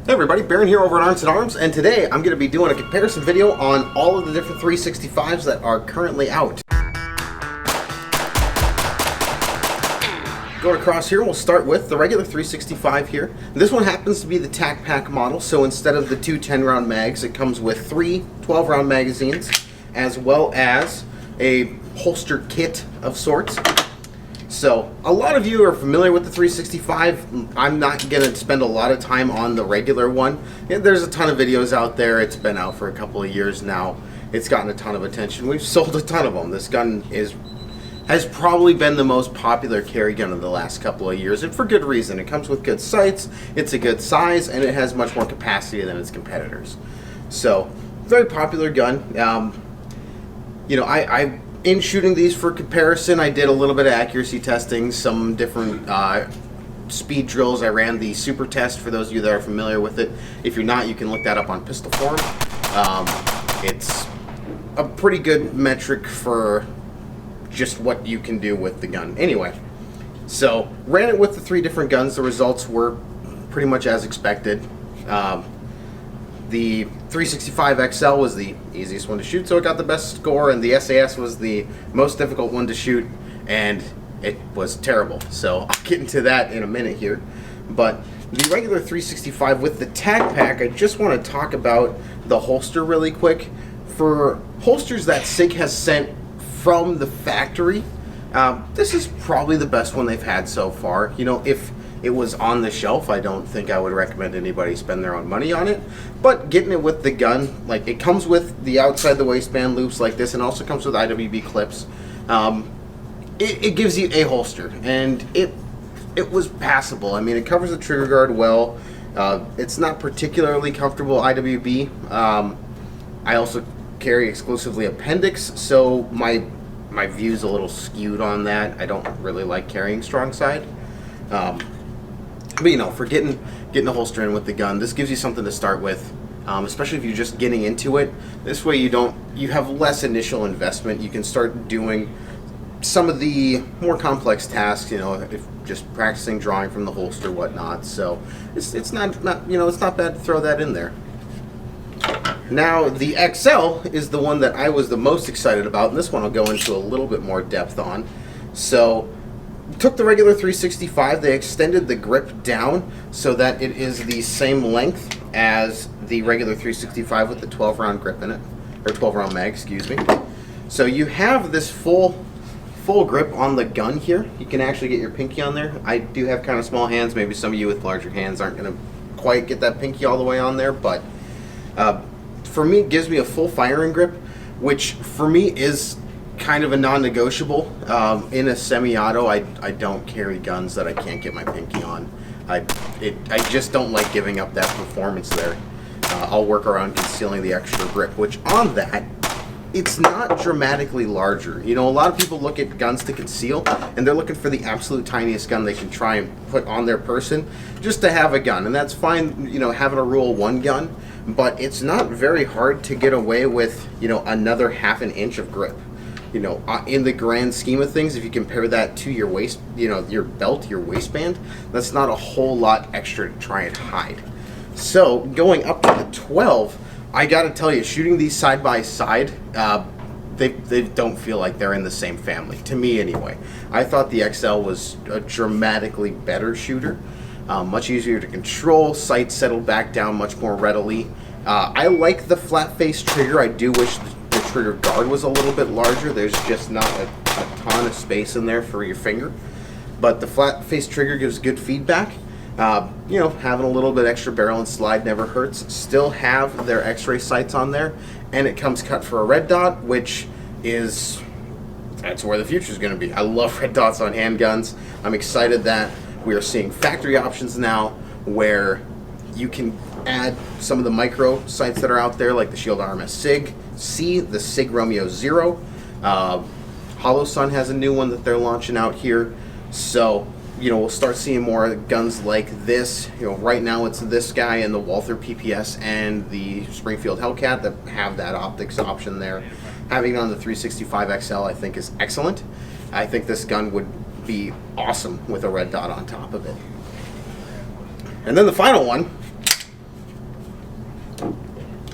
Hey everybody, Baron here over at Arms and Arms, and today I'm going to be doing a comparison video on all of the different 365s that are currently out. Going across here, we'll start with the regular 365 here. This one happens to be the TAC Pack model, so instead of the two 10-round mags, it comes with three 12-round magazines, as well as a holster kit of sorts. So, a lot of you are familiar with the 365. I'm not going to spend a lot of time on the regular one. There's a ton of videos out there. It's been out for a couple of years now. It's gotten a ton of attention. We've sold a ton of them. This gun has probably been the most popular carry gun of the last couple of years, and for good reason. It comes with good sights, it's a good size, and it has much more capacity than its competitors. So, very popular gun. In shooting these for comparison, I did a little bit of accuracy testing, some different speed drills. I ran the super test for those of you that are familiar with it. If you're not, you can look that up on Pistol Forum. It's a pretty good metric for just what you can do with the gun. Anyway, so ran it with the three different guns. The results were pretty much as expected. The 365XL was the easiest one to shoot, so it got the best score, and the SAS was the most difficult one to shoot, and it was terrible. So I'll get into that in a minute here. But the regular 365 with the TAC Pack, I just want to talk about the holster really quick. For holsters that SIG has sent from the factory, this is probably the best one they've had so far. You know, if it was on the shelf, I don't think I would recommend anybody spend their own money on it. But getting it with the gun, like, it comes with the outside the waistband loops like this, and also comes with IWB clips. It gives you a holster, and it was passable. I mean, it covers the trigger guard well. It's not particularly comfortable IWB. I also carry exclusively appendix, so my view's a little skewed on that. I don't really like carrying strong side. But you know, for getting a holster in with the gun, this gives you something to start with, especially if you're just getting into it. This way you have less initial investment. You can start doing some of the more complex tasks, you know, if just practicing drawing from the holster, whatnot. So it's not it's not bad to throw that in there. Now, the XL is the one that I was the most excited about, and this one I'll go into a little bit more depth on. So, took the regular 365, they extended the grip down so that it is the same length as the regular 365 with the 12-round grip in it, or 12-round mag, excuse me. So you have this full grip on the gun here. You can actually get your pinky on there. I do have kind of small hands. Maybe some of you with larger hands aren't going to quite get that pinky all the way on there, but for me, it gives me a full firing grip, which for me is kind of a non-negotiable. In a semi-auto, I don't carry guns that I can't get my pinky on. I just don't like giving up that performance there. I'll work around concealing the extra grip, which on that, it's not dramatically larger. You know, a lot of people look at guns to conceal, and they're looking for the absolute tiniest gun they can try and put on their person just to have a gun, and that's fine, you know, having a Rule 1 gun, but it's not very hard to get away with, you know, another ½ an inch of grip. You know, in the grand scheme of things, if you compare that to your waist, you know, your belt, your waistband, that's not a whole lot extra to try and hide. So, going up to the 12, I gotta tell you, shooting these side by side, they don't feel like they're in the same family, to me anyway. I thought the XL was a dramatically better shooter, much easier to control, sight settled back down much more readily. I like the flat face trigger. I do wish the trigger guard was a little bit larger. There's just not a ton of space in there for your finger, but the flat face trigger gives good feedback. You know, having a little bit extra barrel and slide never hurts. Still have their x-ray sights on there, and it comes cut for a red dot, which is, that's where the future is going to be. I love red dots on handguns. I'm excited that we are seeing factory options now where you can add some of the micro sights that are out there, like the Shield RMS SIG C, the SIG Romeo 0. Hollow Sun has a new one that they're launching out here. So, you know, we'll start seeing more guns like this. You know, right now it's this guy and the Walther PPS and the Springfield Hellcat that have that optics option there. Having it on the 365XL, I think, is excellent. I think this gun would be awesome with a red dot on top of it. And then the final one,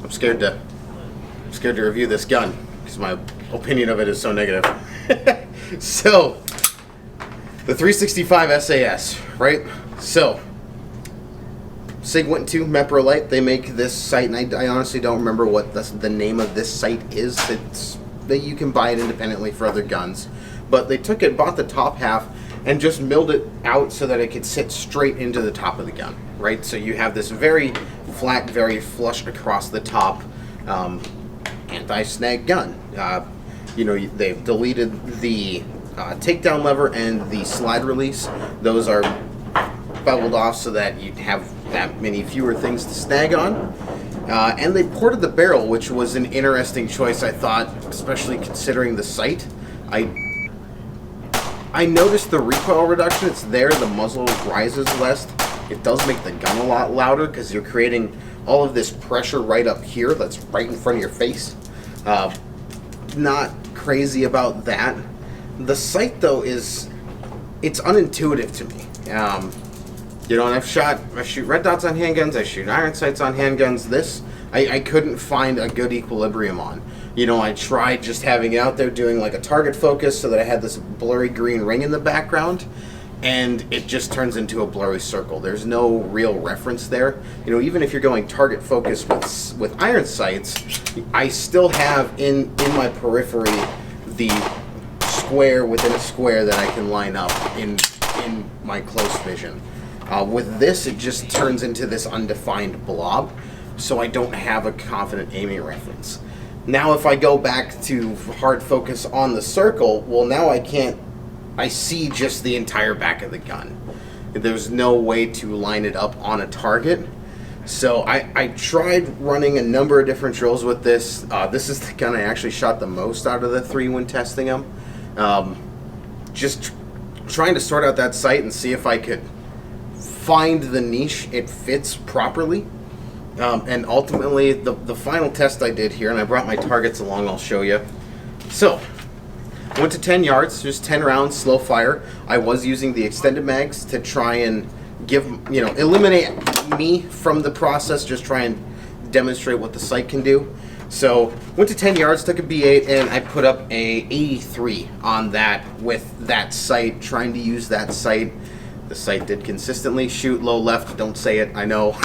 I'm scared to review this gun because my opinion of it is so negative. So, the 365 SAS, right? So, SIG went to Meprolite. They make this sight, and I honestly don't remember what the name of this sight is. It's that you can buy it independently for other guns. But they took it, bought the top half, and just milled it out so that it could sit straight into the top of the gun, right? So you have this very flat, very flush across the top anti-snag gun. They've deleted the takedown lever and the slide release. Those are beveled off so that you have that many fewer things to snag on. And they ported the barrel, which was an interesting choice, I thought, especially considering the sight. I noticed the recoil reduction. It's there. The muzzle rises less. It does make the gun a lot louder because you're creating all of this pressure right up here that's right in front of your face. Not crazy about that. The sight, though, it's unintuitive to me. And I shoot red dots on handguns, I shoot iron sights on handguns. This, I couldn't find a good equilibrium on. I tried just having it out there doing like a target focus so that I had this blurry green ring in the background, and it just turns into a blurry circle. There's no real reference there. Even if you're going target focus with iron sights, I still have in my periphery the square within a square that I can line up in my close vision. With this, it just turns into this undefined blob, so I don't have a confident aiming reference. Now if I go back to hard focus on the circle, well, now I see just the entire back of the gun. There's no way to line it up on a target. So I tried running a number of different drills with this. This is the gun I actually shot the most out of the three when testing them. Just trying to sort out that sight and see if I could find the niche it fits properly. And ultimately, the final test I did here, and I brought my targets along, I'll show you. So, I went to 10 yards, just 10 rounds, slow fire. I was using the extended mags to try and eliminate me from the process, just try and demonstrate what the sight can do. So, went to 10 yards, took a B8, and I put up a 83 on that with that sight, trying to use that sight. The sight did consistently shoot low left, don't say it, I know.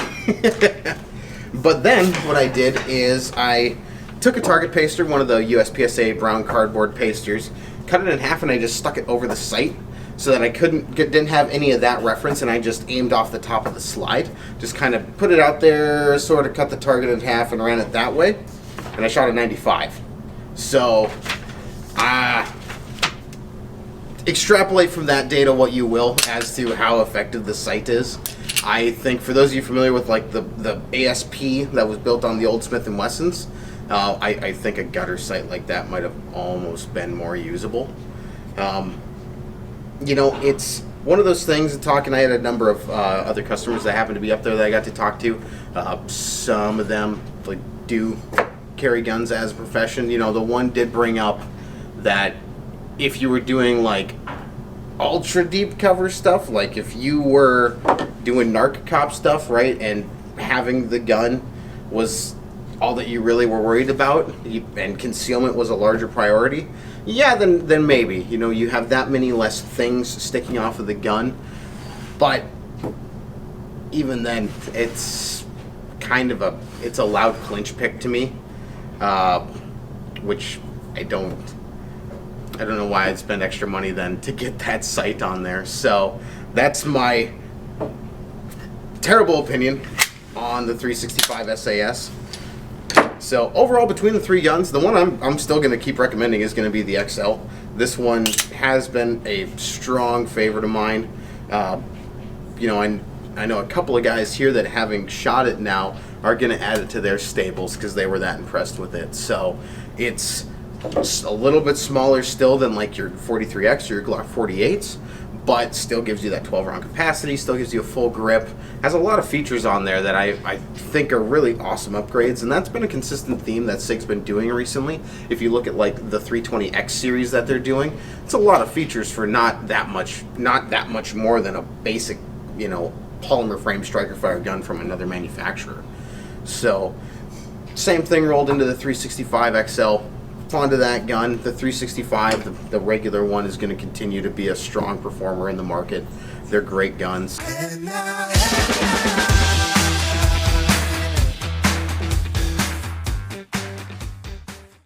But then what I did is I took a target paster, one of the USPSA brown cardboard pasters, cut it in half, and I just stuck it over the sight so that I didn't have any of that reference, and I just aimed off the top of the slide. Just kind of put it out there, sort of cut the target in half and ran it that way, and I shot a 95. So, extrapolate from that data what you will as to how effective the sight is. I think for those of you familiar with like the ASP that was built on the old Smith & Wessons, I think a gutter sight like that might have almost been more usable. It's one of those things, I had a number of other customers that happened to be up there that I got to talk to. Some of them do carry guns as a profession. The one did bring up that if you were doing like ultra deep cover stuff, like if you were doing narc cop stuff, right, and having the gun was all that you really were worried about, and concealment was a larger priority, yeah, then maybe, you have that many less things sticking off of the gun. But even then, it's kind of a loud clinch pick to me, which I don't know why I'd spend extra money then to get that sight on there. So that's my terrible opinion on the 365 SAS. So overall, between the three guns, the one I'm still going to keep recommending is going to be the XL. This one has been a strong favorite of mine. I know a couple of guys here that, having shot it now, are going to add it to their stables because they were that impressed with it. So it's a little bit smaller still than like your 43X or your Glock 48s, but still gives you that 12-round capacity, still gives you a full grip, has a lot of features on there that I think are really awesome upgrades, and that's been a consistent theme that SIG's been doing recently. If you look at like the 320X series that they're doing, it's a lot of features for not that much more than a basic, polymer frame striker fire gun from another manufacturer. So Same thing rolled into the 365XL. Onto that gun. The 365, the regular one, is going to continue to be a strong performer in the market. They're great guns.